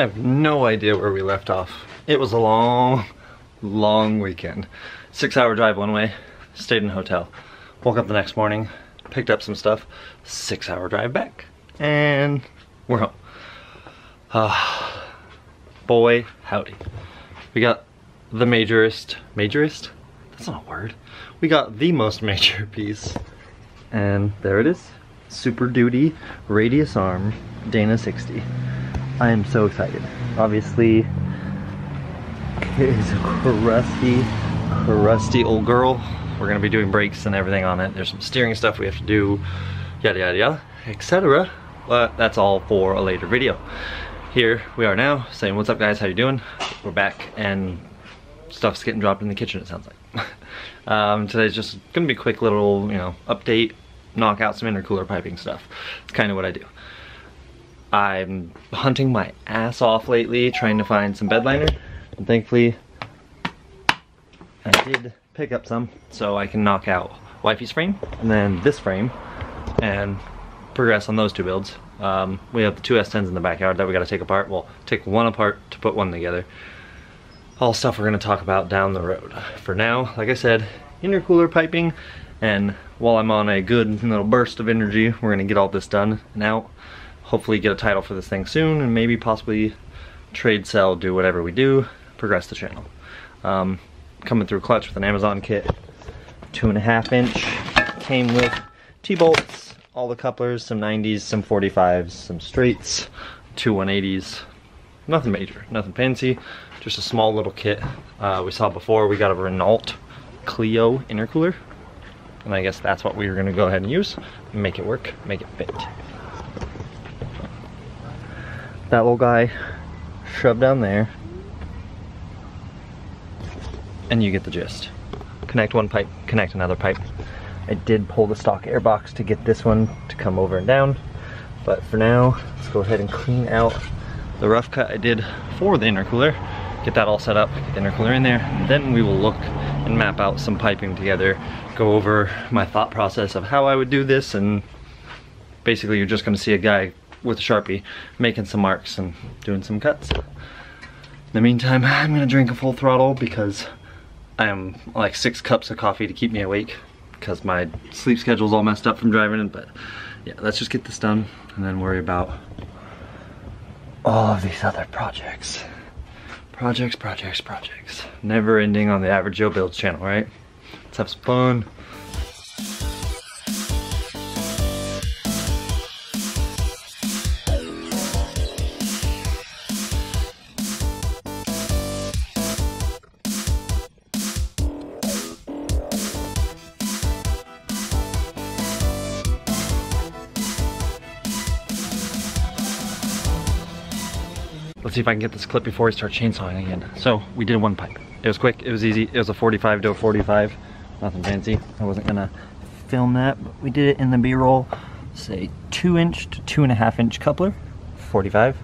have no idea where we left off. It was a long weekend. 6-hour drive one way, stayed in a hotel. Woke up the next morning, picked up some stuff, 6-hour drive back, and we're home. Boy, howdy. We got the majorist? That's not a word. We got the most major piece, and there it is. Super Duty Radius Arm Dana 60. I am so excited. Obviously, it's a crusty old girl. We're gonna be doing brakes and everything on it. There's some steering stuff we have to do, yada yada yada, etc. But that's all for a later video. Here we are now, saying what's up guys, how you doing? We're back and stuff's getting dropped in the kitchen, it sounds like. Today's just gonna be a quick little, update, knock out some intercooler piping stuff. It's kind of what I do. I'm hunting my ass off lately, trying to find some bed liner, and thankfully I did pick up some, so I can knock out wifey's frame, and then this frame, and progress on those two builds. We have the two S10s in the backyard that we gotta take apart. We'll take one apart to put one together. All stuff we're gonna talk about down the road. For now, like I said, intercooler piping, and while I'm on a good little burst of energy, we're gonna get all this done and out. Hopefully get a title for this thing soon, and maybe possibly trade, sell, do whatever we do, progress the channel. Coming through clutch with an Amazon kit, 2.5 inch, came with T-bolts, all the couplers, some 90s, some 45s, some straights, two 180s, nothing major, nothing fancy, just a small little kit. We saw before, we got a Renault Clio intercooler, and I guess that's what we were gonna go ahead and use, make it work, make it fit. That little guy shoved down there, and you get the gist. Connect one pipe, connect another pipe. I did pull the stock airbox to get this one to come over and down, but for now, let's go ahead and clean out the rough cut I did for the intercooler, get that all set up, get the intercooler in there, and then we will look and map out some piping together, go over my thought process of how I would do this, and basically you're just gonna see a guy with a Sharpie making some marks and doing some cuts. In the meantime, I'm gonna drink a full throttle because I am like 6 cups of coffee to keep me awake because my sleep schedule's all messed up from driving. But yeah, let's just get this done and then worry about all of these other projects. Projects. Never ending on the Average Joe Builds channel, right? Let's have some fun. Let's see if I can get this clip before we start chainsawing again. So we did one pipe. It was quick, it was easy. It was a 45 to a 45. Nothing fancy. I wasn't gonna film that, but we did it in the B-roll. Say 2 inch to 2.5 inch coupler. 45.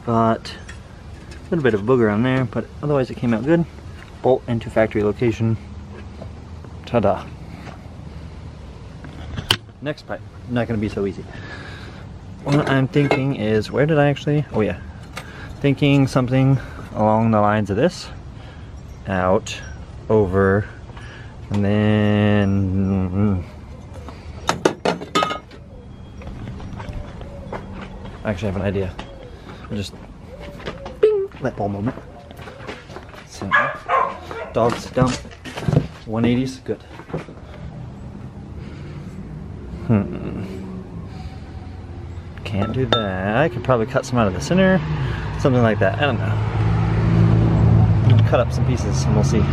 Got a little bit of booger on there, but otherwise it came out good. Bolt into factory location. Ta-da. Next pipe. Not gonna be so easy. What I'm thinking is, where did I actually, oh yeah, thinking something along the lines of this, out, over, and then, I actually have an idea. I'll just, bing, light bulb moment. So, dogs dump, 180s, good. Can't do that. I could probably cut some out of the center, something like that. I don't know. Cut up some pieces and we'll see.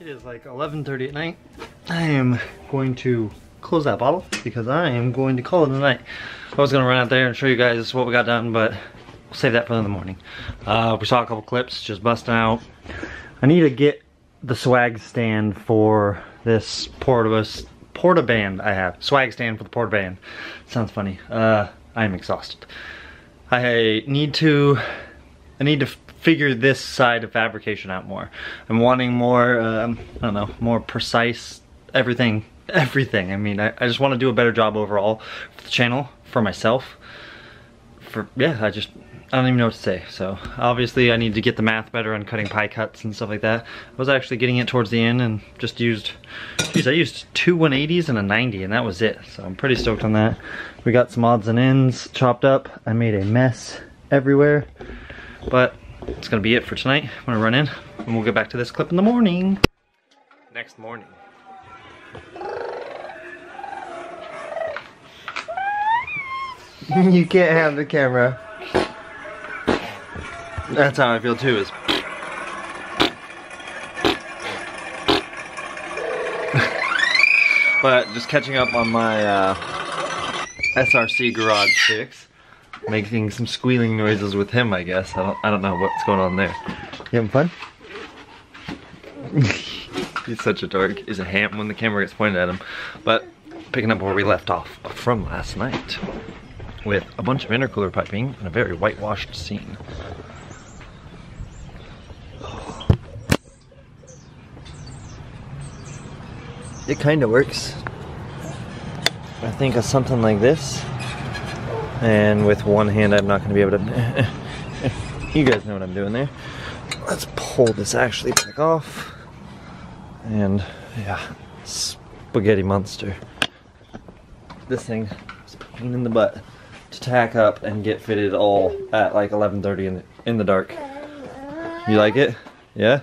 It is like 11:30 at night. I am going to close that bottle because I am going to call it a night. I was gonna run out there and show you guys what we got done, but we'll save that for in the morning. We saw a couple clips just busting out. I need to get the swag stand for this porta band I have. Swag stand for the porta band. Sounds funny. I am exhausted. I need to figure this side of fabrication out more. I'm wanting more, I don't know, more precise everything. I mean, I just want to do a better job overall for the channel, for myself. Yeah, I don't even know what to say. So obviously I need to get the math better on cutting pie cuts and stuff like that. I was actually getting it towards the end and just used, geez, I used 2 180s and a 90 and that was it. So I'm pretty stoked on that. We got some odds and ends chopped up. I made a mess everywhere, but it's gonna be it for tonight. I'm gonna run in and we'll get back to this clip in the morning. Next morning. You can't have the camera. That's how I feel too, is but just catching up on my SRC garage fix. Making some squealing noises with him, I guess. I don't know what's going on there. You having fun? He's such a dork. He's a ham when the camera gets pointed at him. But picking up where we left off from last night with a bunch of intercooler piping and a very whitewashed scene. It kind of works. I think of something like this. And with one hand, I'm not going to be able to... You guys know what I'm doing there. Let's pull this actually back off. And yeah, spaghetti monster. This thing is a pain in the butt to tack up and get fitted all at like 11:30 in the dark. You like it? Yeah?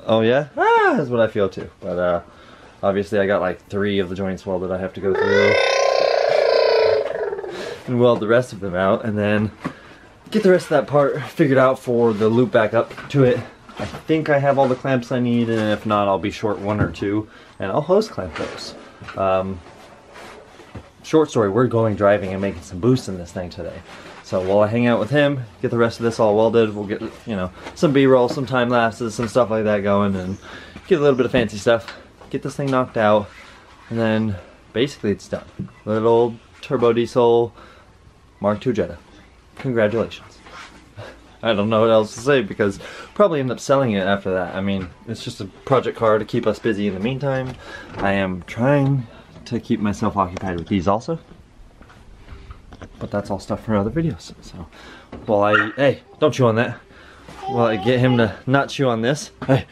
Oh yeah? Ah, that's what I feel too. But obviously I got like 3 of the joints welded I have to go through. And weld the rest of them out and then get the rest of that part figured out for the loop back up to it. I think I have all the clamps I need, and if not, I'll be short 1 or 2 and I'll hose clamp those. Short story, we're going driving and making some boosts in this thing today. So while I hang out with him, get the rest of this all welded, we'll get, you know, some B-roll, some time lapses, some stuff like that going, and get a little bit of fancy stuff, get this thing knocked out, and then basically it's done. Little turbo diesel Mark II Jetta. Congratulations. I don't know what else to say because probably end up selling it after that. I mean, it's just a project car to keep us busy in the meantime. I am trying to keep myself occupied with these also. But that's all stuff for other videos. So while hey, don't chew on that. While I get him to not chew on this, hey,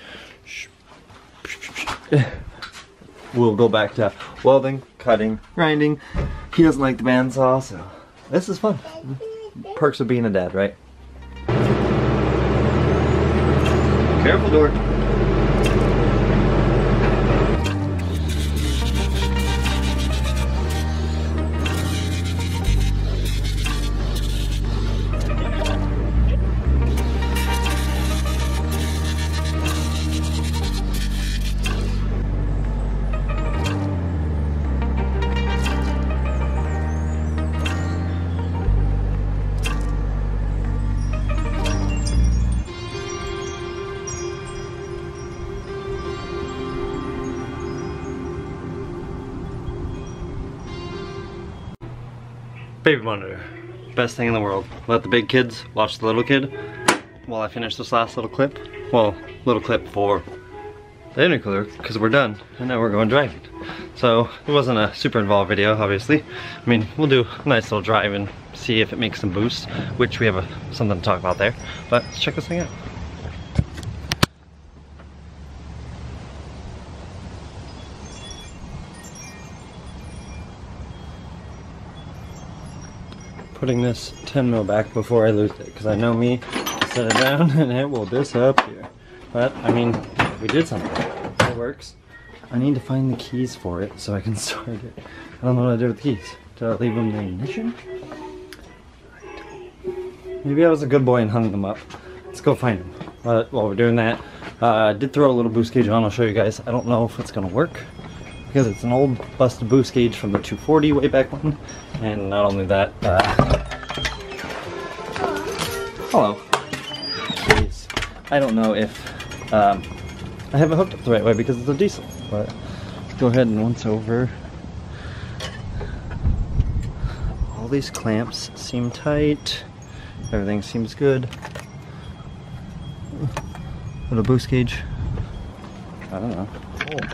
we'll go back to welding, cutting, grinding. He doesn't like the bandsaw, so this is fun. Perks of being a dad, right? Careful, door. Baby monitor, best thing in the world. Let the big kids watch the little kid while I finish this last little clip. Well, little clip for the intercooler because we're done and now we're going driving. So it wasn't a super involved video, obviously. I mean, we'll do a nice little drive and see if it makes some boost, which we have something to talk about there. But let's check this thing out. Putting this 10 mil back before I lose it, because I know me, set it down and it will disappear. But I mean, we did something. It works. I need to find the keys for it so I can start it. I don't know what to do with the keys. Did I leave them in the ignition? Maybe I was a good boy and hung them up. Let's go find them. But while we're doing that, I did throw a little boost gauge on, I'll show you guys. I don't know if it's gonna work because it's an old busted boost gauge from the 240 way back when. And not only that, hello. Jeez. I don't know if I have it hooked up the right way because it's a diesel, but let's go ahead and once over. All these clamps seem tight. Everything seems good. Little boost gauge. I don't know.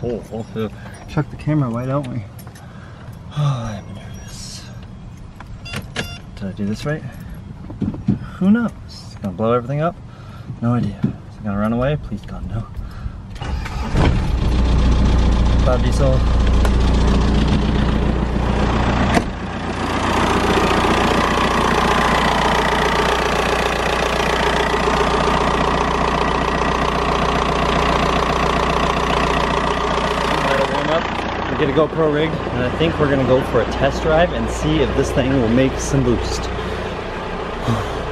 Oh, chuck the camera, why don't we? Oh, I'm nervous. Did I do this right? Who knows? It's gonna blow everything up? No idea. Is it gonna run away? Please God, no. Cloud diesel. Get a GoPro rig, and I think we're gonna go for a test drive and see if this thing will make some boost.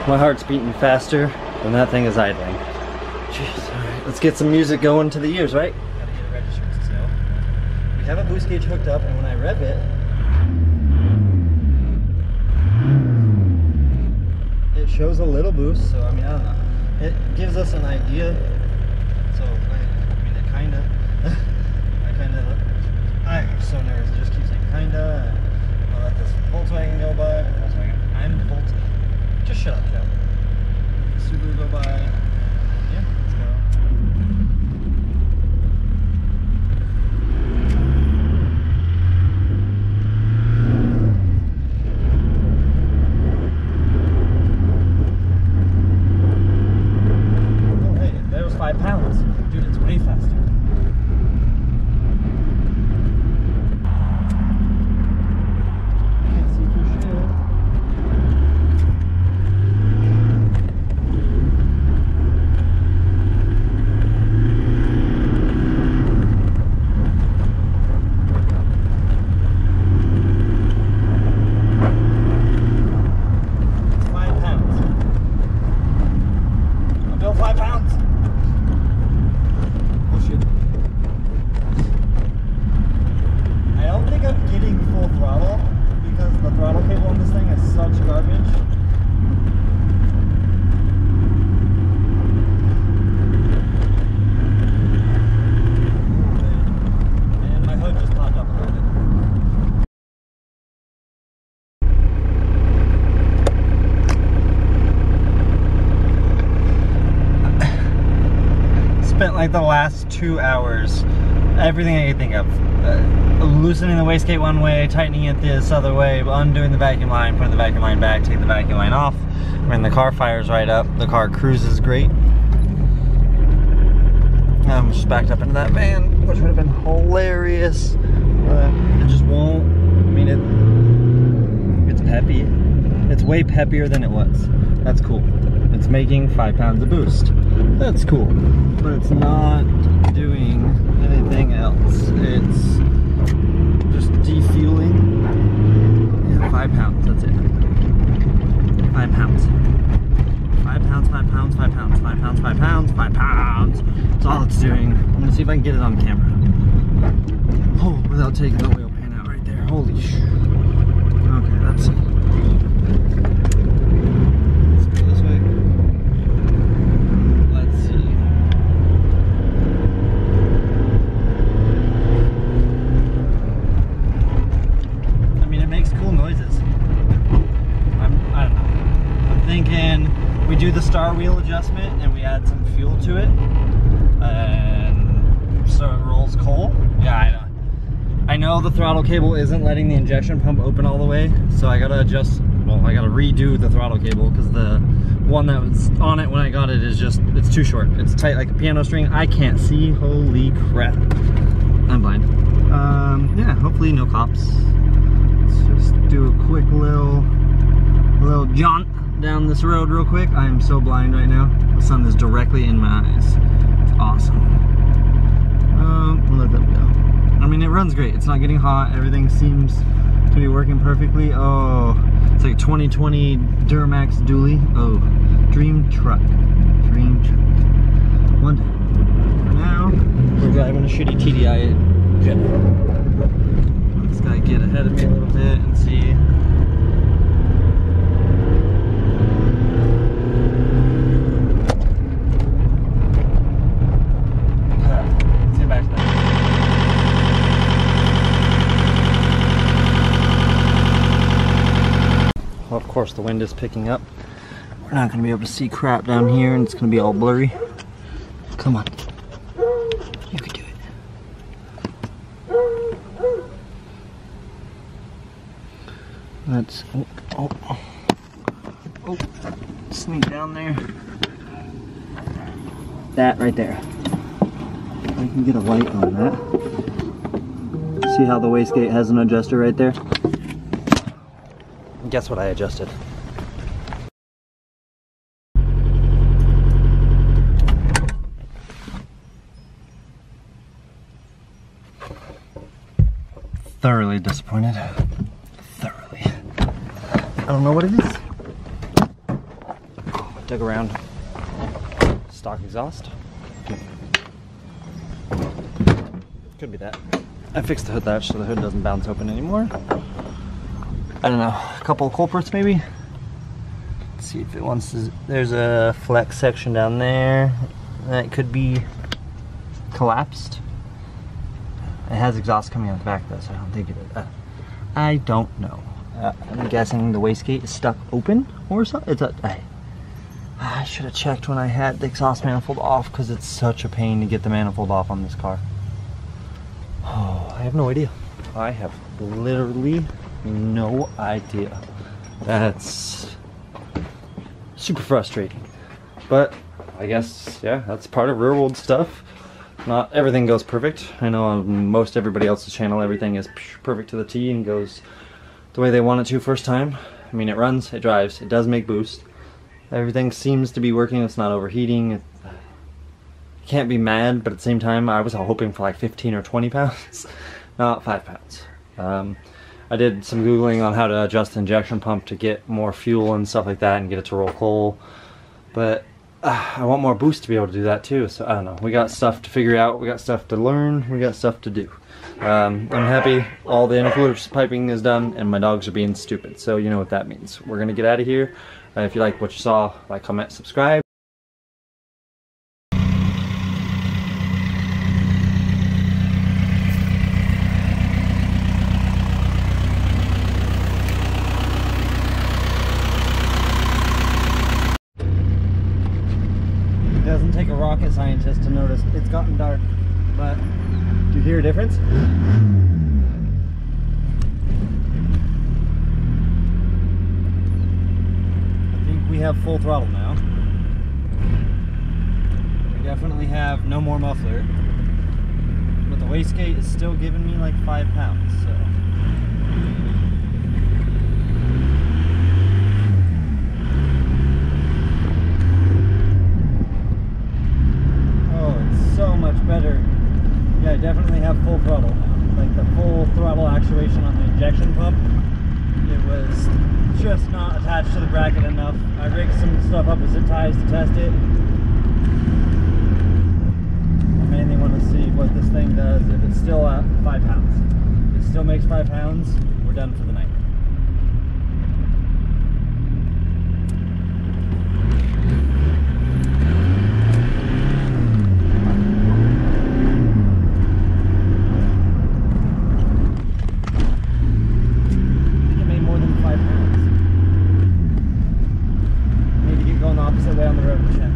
My heart's beating faster than that thing is idling. Jeez, alright, let's get some music going to the ears, right? Gotta get it registered still. We have a boost gauge hooked up, and when I rev it, it shows a little boost, so I mean, I don't know. It gives us an idea, so I mean, it kinda, I'm so nervous, it just keeps saying kinda, and I'll let this Volkswagen go by. I'm Volkswagen. Just shut up, Joe. Subaru go by. Yeah, let's go. Oh, hey, there was 5 pounds. Dude, it's way faster. Spent like the last 2 hours, everything I could think of. Loosening the wastegate one way, tightening it this other way, undoing the vacuum line, putting the vacuum line back, taking the vacuum line off. When the car fires right up, the car cruises great. I'm just backed up into that van, which would have been hilarious. But it just won't, I mean, it's peppy. It's way peppier than it was. That's cool. It's making 5 pounds of boost. That's cool. But it's not doing anything else. It's just defueling. Yeah, 5 pounds, that's it. 5 pounds. 5 pounds, 5 pounds, 5 pounds, 5 pounds, 5 pounds, 5 pounds. That's all it's doing. I'm gonna see if I can get it on camera. Oh, without taking the oil pan out right there. Holy sh! Okay, that's it. Do the star wheel adjustment and we add some fuel to it, and so it rolls coal. Yeah, I know the throttle cable isn't letting the injection pump open all the way, so I gotta adjust. Well, I gotta redo the throttle cable because the one that was on it when I got it is just, it's too short. It's tight like a piano string. I can't see. Holy crap! I'm blind. Yeah, hopefully no cops. Let's just do a quick little jaunt down this road real quick. I am so blind right now. The sun is directly in my eyes. It's awesome. We'll let that go. I mean, it runs great. It's not getting hot. Everything seems to be working perfectly. Oh, it's like 2020 Duramax dually. Oh, dream truck. Dream truck. One day. We're driving a shitty TDI Jetta. This guy get ahead of me a little bit and see. Let's get back to that. Well, of course, the wind is picking up. We're not going to be able to see crap down here, and it's going to be all blurry. Come on. You can do it. Let's sneak down there. That right there. I can get a light on that. See how the wastegate has an adjuster right there? Guess what I adjusted? Thoroughly disappointed. Thoroughly. I don't know what it is. Dug around. Stock exhaust. Could be that. I fixed the hood latch so the hood doesn't bounce open anymore. I don't know. A couple of culprits maybe. Let's see if it wants to. There's a flex section down there that could be collapsed. It has exhaust coming out the back though, so I don't think it is. I don't know. I'm guessing the wastegate is stuck open or something. It's I should have checked when I had the exhaust manifold off because it's such a pain to get the manifold off on this car. Oh, I have no idea. I have literally no idea. That's super frustrating. But I guess, yeah, that's part of real world stuff. Not everything goes perfect. I know on most everybody else's channel everything is perfect to the T and goes the way they want it to first time. I mean, it runs, it drives, it does make boost. Everything seems to be working, it's not overheating. It can't be mad, but at the same time I was hoping for like 15 or 20 pounds, not 5 pounds. I did some Googling on how to adjust the injection pump to get more fuel and stuff like that and get it to roll coal. But I want more boost to be able to do that too, so I don't know. We got stuff to figure out, we got stuff to learn, we got stuff to do. I'm happy all the intercooler piping is done and my dogs are being stupid, so you know what that means. We're gonna get out of here. If you like what you saw, like, comment, subscribe. It doesn't take a rocket scientist to notice it's gotten dark, but do you hear a difference? We have full throttle now. We definitely have no more muffler, but the wastegate is still giving me like 5 pounds, so. Oh, it's so much better. Yeah, I definitely have full throttle now. Like the full throttle actuation on the injection pump. It was just not attached to the bracket enough. I rigged some stuff up with zip ties to test it. I mainly want to see what this thing does if it's still at 5 pounds. If it still makes 5 pounds, we're done for the night. Way on the road, check.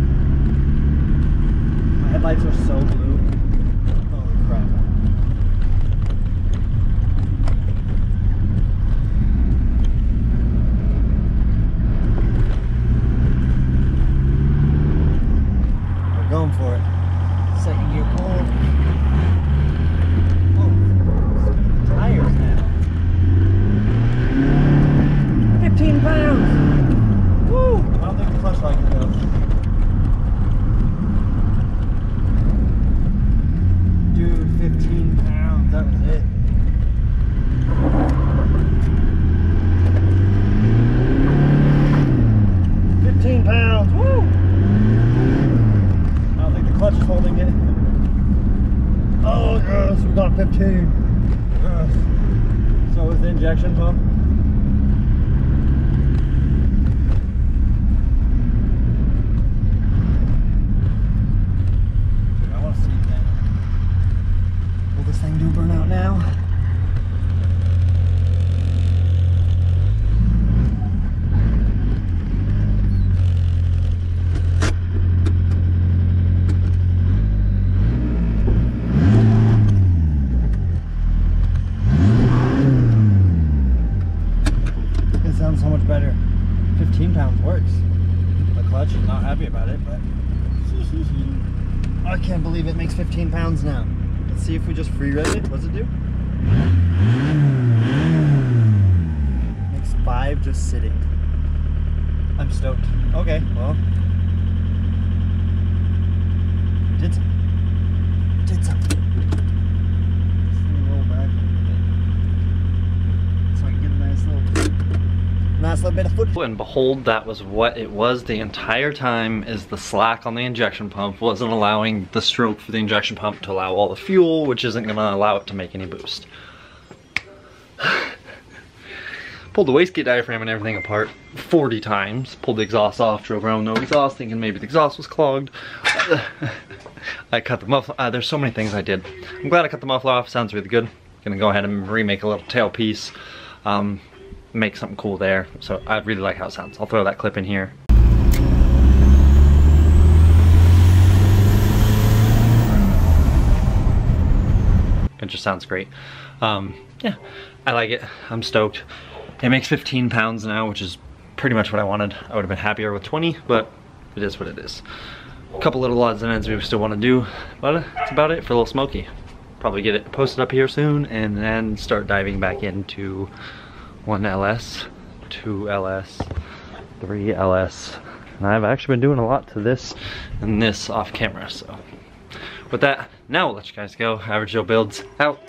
My headlights are so blue. Holy crap. We're going for it. Second gear pull. Oh, tires now. 15 pounds! Woo! I don't think the clutch like it though. Dude, 15 pounds, that was it. Woo! I don't think the clutch is holding it. pounds, we got 15. So is the injection pump. Dude, I want to see that. Will this thing do burn out now? So much better. 15 pounds works. The clutch is not happy about it, but I can't believe it makes 15 pounds now. Let's see if we just free rev it. What's it do? Makes 5 just sitting. I'm stoked. Okay, well. Did something. Did something. Roll back. So I can get a nice little bit of foot. And behold, that was what it was the entire time, is the slack on the injection pump wasn't allowing the stroke for the injection pump to allow all the fuel, which isn't gonna allow it to make any boost. Pulled the wastegate diaphragm and everything apart 40 times, pulled the exhaust off, drove around with no exhaust thinking maybe the exhaust was clogged. I cut the muffler, there's so many things I did. I'm glad I cut the muffler off, sounds really good. Gonna go ahead and remake a little tail piece. Make something cool there. So I really like how it sounds. I'll throw that clip in here. It just sounds great. Yeah, I like it. I'm stoked. It makes 15 pounds now, which is pretty much what I wanted. I would have been happier with 20, but it is what it is. A couple little odds and ends we still want to do, but that's about it for a little smoky. Probably get it posted up here soon and then start diving back into 1 LS, 2 LS, 3 LS. And I've actually been doing a lot to this and this off camera, so. With that, now we'll let you guys go. Average Joe Builds out.